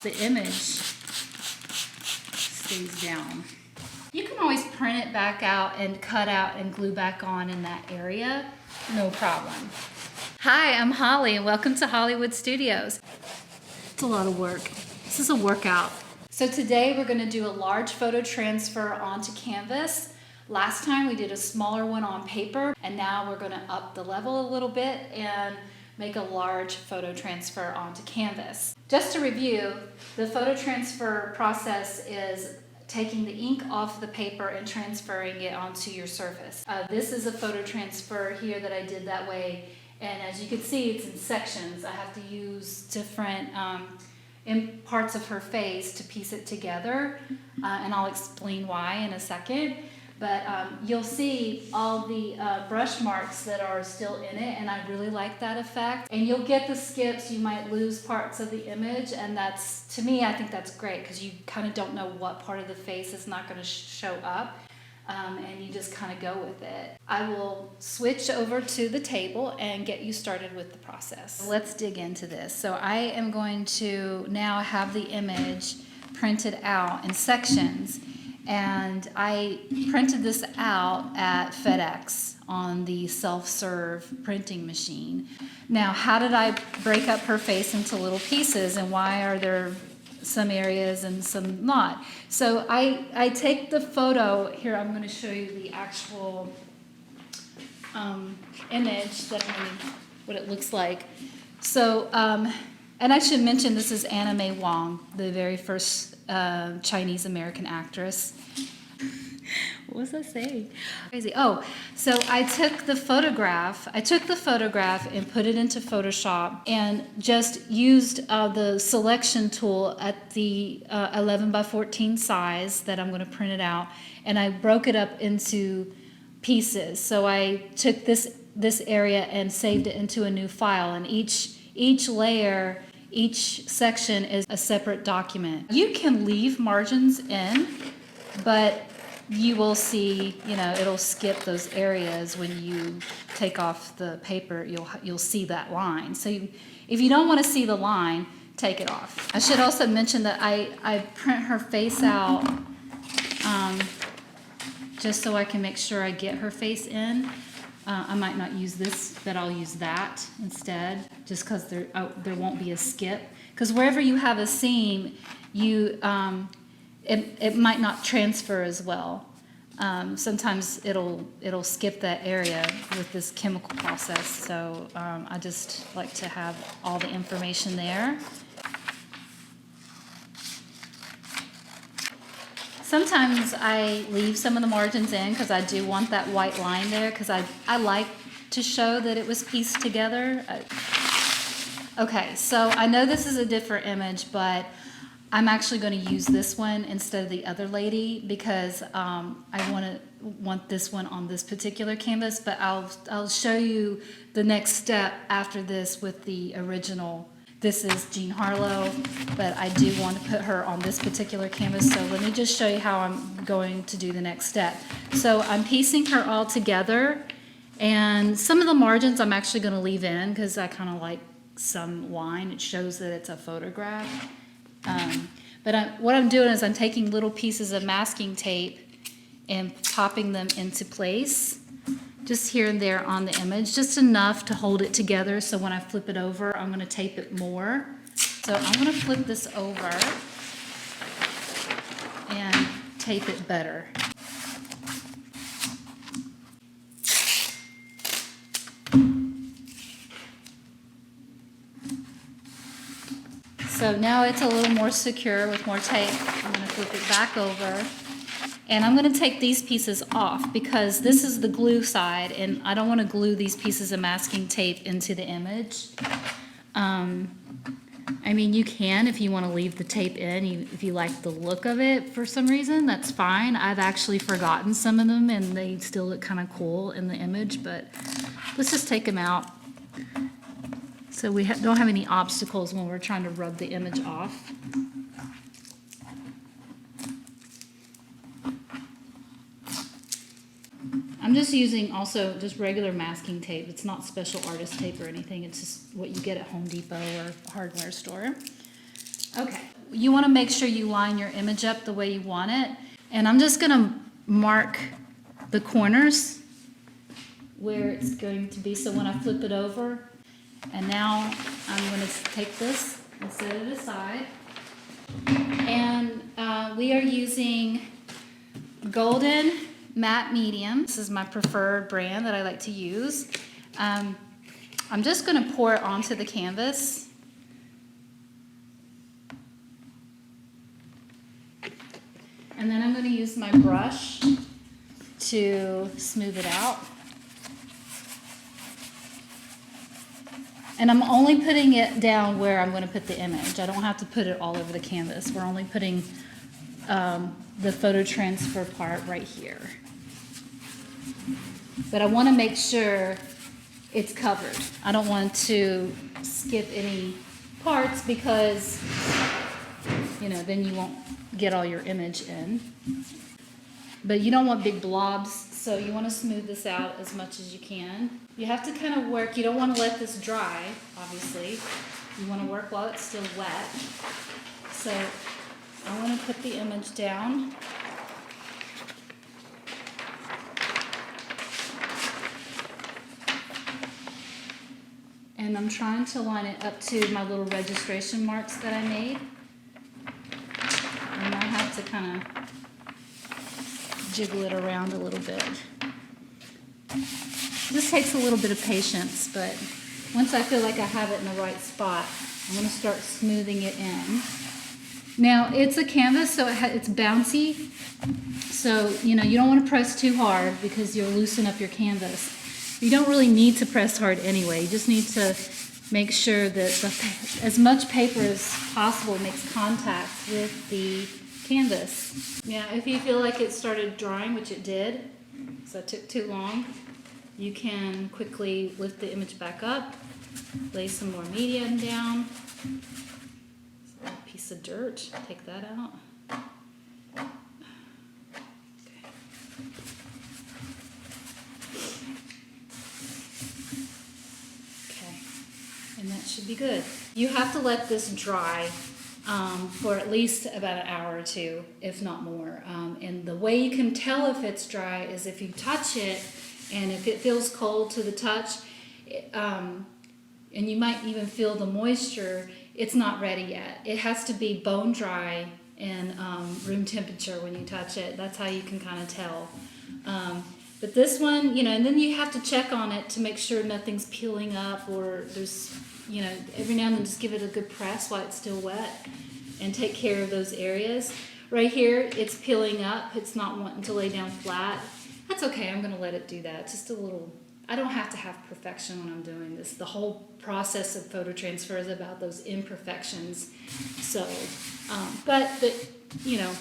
the image stays down. You can always print it back out and cut out and glue back on in that area, no problem. Hi, I'm Holly and welcome to Hollywood Studios. It's a lot of work. This is a workout. So today we're going to do a large photo transfer onto canvas. Last time we did a smaller one on paper, and now we're going to up the level a little bit and make a large photo transfer onto canvas. Just to review, the photo transfer process is taking the ink off the paper and transferring it onto your surface. This is a photo transfer here that I did that way, and as you can see, it's in sections. I have to use different in parts of her face to piece it together, and I'll explain why in a second. But you'll see all the brush marks that are still in it, and I really like that effect. And you'll get the skips, you might lose parts of the image, and that's, to me, I think that's great because you kind of don't know what part of the face is not going to show up, and you just kind of go with it. I will switch over to the table and get you started with the process. Let's dig into this. So I am going to now have the image printed out in sections. And I printed this out at FedEx on the self-serve printing machine. Now, how did I break up her face into little pieces, and why are there some areas and some not? So I take the photo, here I'm going to show you the actual image that what it looks like. So, and I should mention this is Anna May Wong, the very first Chinese American actress. What was I saying? Crazy. Oh, so I took the photograph and put it into Photoshop and just used the selection tool at the 11 by 14 size that I'm going to print it out, and I broke it up into pieces. So I took this area and saved it into a new file, and each layer, each section is a separate document. You can leave margins in, but you will see, it'll skip those areas when you take off the paper. You'll see that line. So if you don't want to see the line, take it off. I should also mention that I print her face out just so I can make sure I get her face in. I might not use this, but I'll use that instead, just because there won't be a skip. Because wherever you have a seam, it might not transfer as well. Sometimes it'll skip that area with this chemical process. So I just like to have all the information there. Sometimes I leave some of the margins in because I do want that white line there, because I like to show that it was pieced together. Okay, so I know this is a different image, but I'm actually going to use this one instead of the other lady because I want this one on this particular canvas, but I'll show you the next step after this with the original. This is Jean Harlow, but I do want to put her on this particular canvas, so let me just show you how I'm going to do the next step. So I'm piecing her all together, and some of the margins I'm actually going to leave in because I kind of like some line. It shows that it's a photograph. But what I'm doing is I'm taking little pieces of masking tape and popping them into place, just here and there on the image, just enough to hold it together. So when I flip it over, I'm going to tape it more. So I'm going to flip this over and tape it better. So now it's a little more secure with more tape. I'm going to flip it back over. And I'm going to take these pieces off because this is the glue side, and I don't want to glue these pieces of masking tape into the image. I mean, you can if you want to leave the tape in, if you like the look of it for some reason, that's fine. I've actually forgotten some of them, and they still look kind of cool in the image, but let's just take them out. So we don't have any obstacles when we're trying to rub the image off. I'm just using also just regular masking tape. It's not special artist tape or anything. It's just what you get at Home Depot or a hardware store. Okay, you want to make sure you line your image up the way you want it. And I'm just going to mark the corners where it's going to be. So when I flip it over, and now I'm going to take this and set it aside. And we are using Golden Matte Medium. This is my preferred brand that I like to use. I'm just going to pour it onto the canvas. And then I'm going to use my brush to smooth it out. And I'm only putting it down where I'm going to put the image. I don't have to put it all over the canvas. We're only putting the photo transfer part right here. But I want to make sure it's covered. I don't want to skip any parts because, you know, then you won't get all your image in. But you don't want big blobs, so you want to smooth this out as much as you can. You have to kind of work. You don't want to let this dry, obviously. You want to work while it's still wet. So I want to put the image down. And I'm trying to line it up to my little registration marks that I made. And I have to kind of jiggle it around a little bit. This takes a little bit of patience, but once I feel like I have it in the right spot, I'm going to start smoothing it in. Now, it's a canvas, so it's bouncy. So, you know, you don't want to press too hard because you'll loosen up your canvas. You don't really need to press hard anyway. You just need to make sure that as much paper as possible makes contact with the canvas. Now, if you feel like it started drying, which it did, so it took too long, you can quickly lift the image back up, lay some more medium down. A piece of dirt, take that out. Okay, and that should be good. You have to let this dry for at least about an hour or two, if not more. And the way you can tell if it's dry is if you touch it, and if it feels cold to the touch, and you might even feel the moisture, it's not ready yet. It has to be bone dry and room temperature when you touch it. That's how you can kind of tell. But this one, you know, and then you have to check on it to make sure nothing's peeling up or there's, you know, every now and then just give it a good press while it's still wet and take care of those areas. Right here, it's peeling up. It's not wanting to lay down flat. That's okay, I'm going to let it do that. Just a little, I don't have to have perfection when I'm doing this. The whole process of photo transfer is about those imperfections. So, but you know,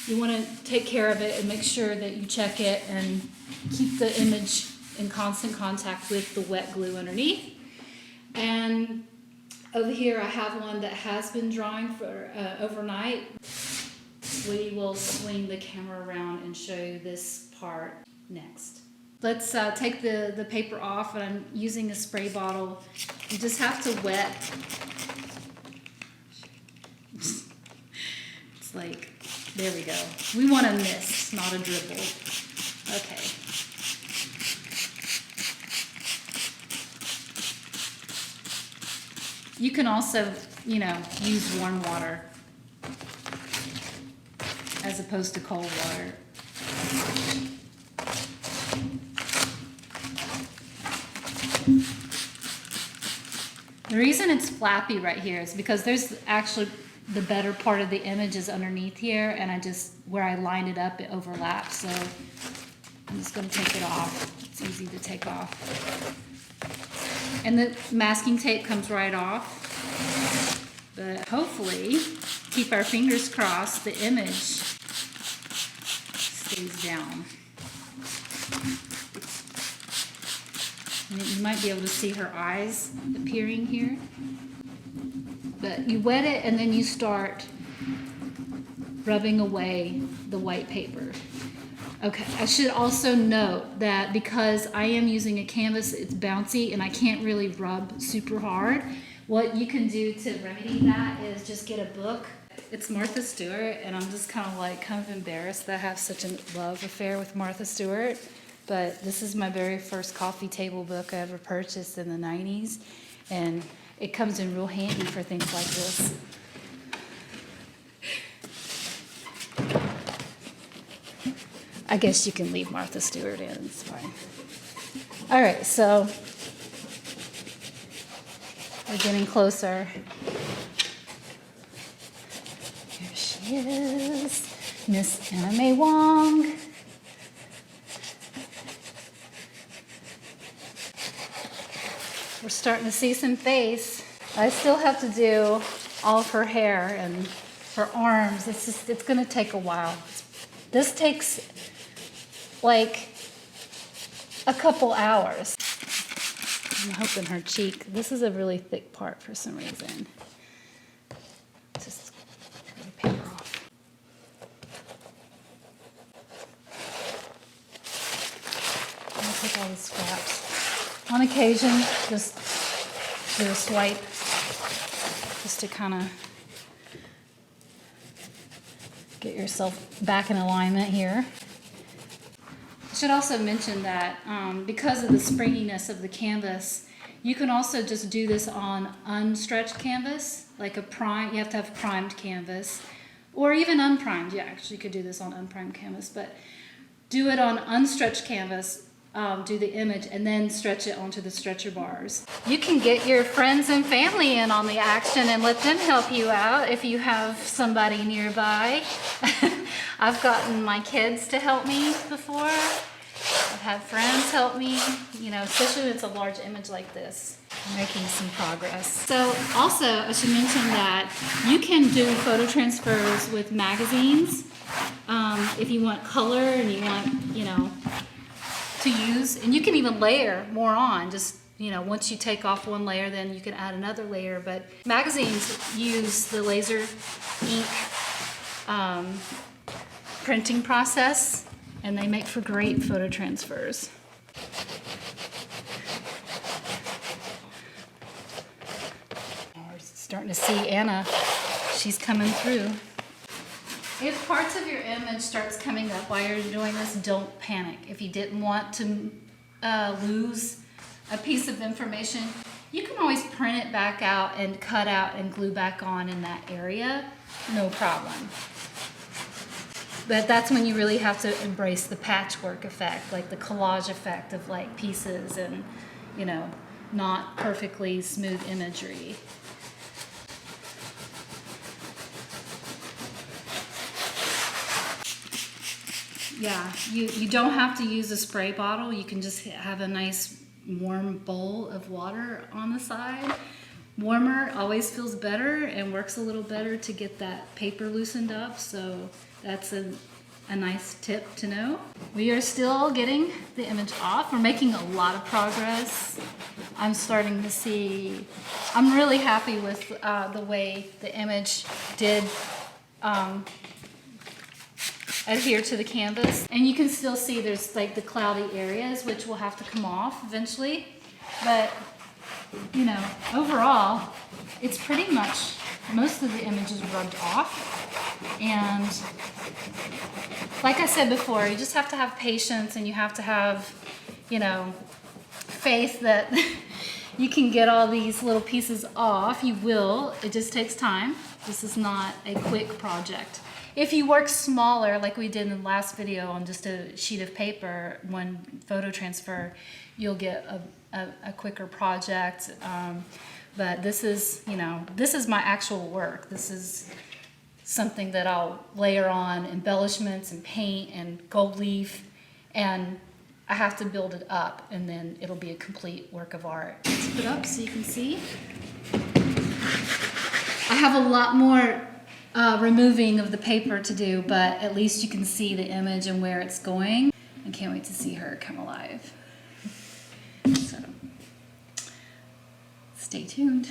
you want to take care of it and make sure that you check it and keep the image in constant contact with the wet glue underneath. And over here I have one that has been drying for overnight. We will swing the camera around and show you this part next. Let's take the paper off, and I'm using a spray bottle. You just have to wet. It's like, there we go. We want a mist, not a dribble. Okay. You can also, you know, use warm water as opposed to cold water. The reason it's flappy right here is because there's actually the better part of the image is underneath here, and where I lined it up, it overlaps, so I'm just going to take it off. It's easy to take off. And the masking tape comes right off, but hopefully, keep our fingers crossed, the image stays down. And you might be able to see her eyes appearing here. But you wet it and then you start rubbing away the white paper. Okay, I should also note that because I am using a canvas, it's bouncy and I can't really rub super hard. What you can do to remedy that is just get a book It's Martha Stewart, and I'm just kind of embarrassed that I have such a love affair with Martha Stewart. But this is my very first coffee table book I ever purchased in the 90s, and it comes in real handy for things like this. I guess you can leave Martha Stewart in, it's fine. All right, so we're getting closer. Here she is, Miss Anna May Wong. We're starting to see some face. I still have to do all of her hair and her arms. It's gonna take a while. This takes like a couple hours. I'm hoping her cheek. This is a really thick part for some reason. Just get the paper off. I'm gonna take all the scraps. On occasion, just do a swipe, just to kind of get yourself back in alignment here. I should also mention that because of the springiness of the canvas, you can also just do this on unstretched canvas, like a prime. You have to have primed canvas, or even unprimed. You actually could do this on unprimed canvas, but do it on unstretched canvas. Do the image and then stretch it onto the stretcher bars. You can get your friends and family in on the action and let them help you out if you have somebody nearby. I've gotten my kids to help me before. I've had friends help me, especially when it's a large image like this. I'm making some progress. So also, I should mention that you can do photo transfers with magazines if you want color and you want, to use, and you can even layer more on. Just once you take off one layer, then you can add another layer. But magazines use the laser ink printing process, and they make for great photo transfers. We're starting to see Anna. She's coming through. If parts of your image starts coming up while you're doing this, don't panic. If you didn't want to lose a piece of information, you can always print it back out and cut out and glue back on in that area, no problem. But that's when you really have to embrace the patchwork effect, like the collage effect of like pieces and, not perfectly smooth imagery. Yeah, you don't have to use a spray bottle. You can just have a nice warm bowl of water on the side. Warmer always feels better and works a little better to get that paper loosened up. So that's a nice tip to know. We are still getting the image off. We're making a lot of progress. I'm starting to see, I'm really happy with the way the image did adhere to the canvas, and you can still see there's like the cloudy areas which will have to come off eventually, but overall it's pretty much most of the image is rubbed off. And like I said before, you just have to have patience, and you have to have faith that you can get all these little pieces off. You will. It just takes time. This is not a quick project. If you work smaller, like we did in the last video on just a sheet of paper, one photo transfer, you'll get a quicker project. But this is my actual work. This is something that I'll layer on embellishments and paint and gold leaf, and I have to build it up, and then it'll be a complete work of art. Let's put it up so you can see. I have a lot more removing of the paper to do, but at least you can see the image and where it's going. I can't wait to see her come alive. So, stay tuned.